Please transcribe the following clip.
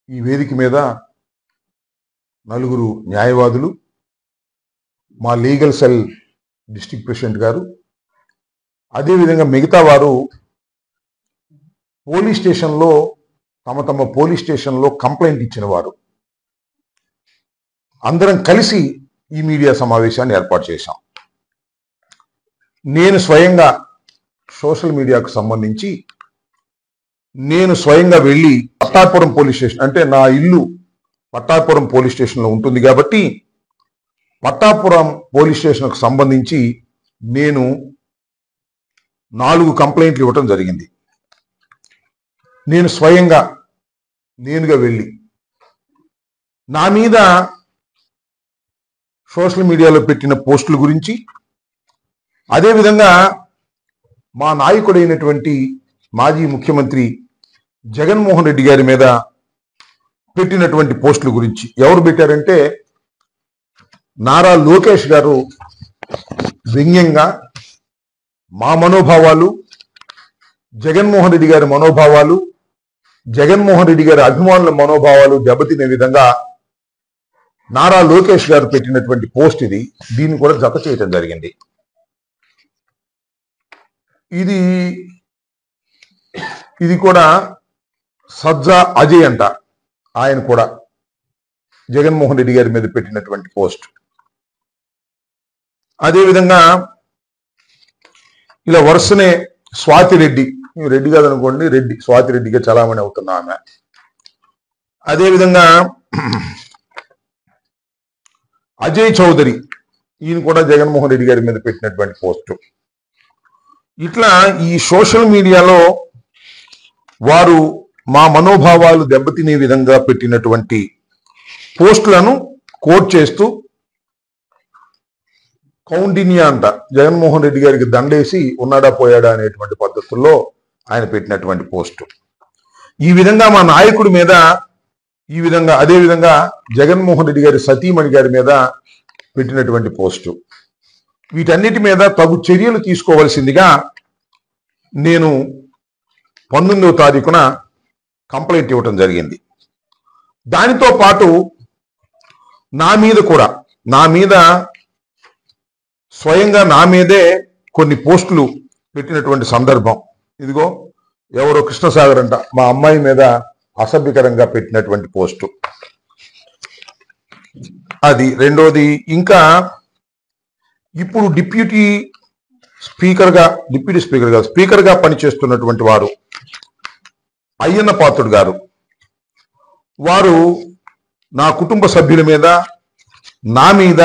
ఈ వేదిక మీద నలుగురు న్యాయవాదులు, మా లీగల్ సెల్ డిస్ట్రిక్ట్ ప్రెసిడెంట్ గారు, అదేవిధంగా మిగతా వారు పోలీస్ స్టేషన్లో తమ పోలీస్ స్టేషన్లో కంప్లైంట్ ఇచ్చిన వారు అందరం కలిసి ఈ మీడియా సమావేశాన్ని ఏర్పాటు చేశాం. నేను స్వయంగా సోషల్ మీడియాకు సంబంధించి నేను స్వయంగా వెళ్ళి పట్టాపురం పోలీస్ స్టేషన్, అంటే నా ఇల్లు పట్టాపురం పోలీస్ స్టేషన్లో ఉంటుంది కాబట్టి పట్టాపురం పోలీస్ స్టేషన్కు సంబంధించి నేను 4 కంప్లైంట్లు ఇవ్వటం జరిగింది. నేను స్వయంగా నేనుగా వెళ్ళి నా మీద సోషల్ మీడియాలో పెట్టిన పోస్టుల గురించి, అదేవిధంగా మా నాయకుడైనటువంటి మాజీ ముఖ్యమంత్రి జగన్మోహన్ రెడ్డి గారి మీద పెట్టినటువంటి పోస్టుల గురించి. ఎవరు పెట్టారంటే నారా లోకేష్ గారు వ్యంగ్యంగా మా మనోభావాలు, జగన్మోహన్ రెడ్డి గారి మనోభావాలు, జగన్మోహన్ రెడ్డి గారి అభిమానుల మనోభావాలు దెబ్బతినే విధంగా నారా లోకేష్ గారు పెట్టినటువంటి పోస్ట్ ఇది. దీన్ని కూడా జత చేయటం జరిగింది. ఇది కూడా సజ్జా అజయ్ అంట, ఆయన కూడా జగన్మోహన్ రెడ్డి గారి మీద పెట్టినటువంటి పోస్ట్. అదేవిధంగా ఇలా వరుసనే స్వాతి రెడ్డి, రెడ్డి కాదనుకోండి, రెడ్డి స్వాతి రెడ్డిగా చలామణి అవుతున్నా ఆమె. అదేవిధంగా అజయ్ చౌదరి, ఈయన కూడా జగన్మోహన్ రెడ్డి గారి మీద పెట్టినటువంటి పోస్టు. ఇట్లా ఈ సోషల్ మీడియాలో వారు మా మనోభావాలు దెబ్బతినే విధంగా పెట్టినటువంటి పోస్టులను కోట్ చేస్తూ కౌండిన్యా అంట, జగన్మోహన్ రెడ్డి గారికి దండేసి ఉన్నాడా పోయాడా అనేటువంటి పద్ధతుల్లో ఆయన పెట్టినటువంటి పోస్టు. ఈ విధంగా మా నాయకుడి మీద, ఈ విధంగా అదేవిధంగా జగన్మోహన్ రెడ్డి గారి సతీమణి గారి మీద పెట్టినటువంటి పోస్టు. వీటన్నిటి మీద తగు చర్యలు తీసుకోవాల్సిందిగా నేను 19వ తారీఖున కంప్లైంట్ ఇవ్వటం జరిగింది. దానితో పాటు నా మీద స్వయంగా నా మీదే కొన్ని పోస్టులు పెట్టినటువంటి సందర్భం. ఇదిగో ఎవరో కృష్ణసాగర్ అంట, మా అమ్మాయి మీద అసభ్యకరంగా పెట్టినటువంటి పోస్టు అది. రెండోది, ఇంకా ఇప్పుడు డిప్యూటీ స్పీకర్గా పనిచేస్తున్నటువంటి వారు అయ్యన్న పాత్రుడు గారు, వారు నా కుటుంబ సభ్యుల మీద, నా మీద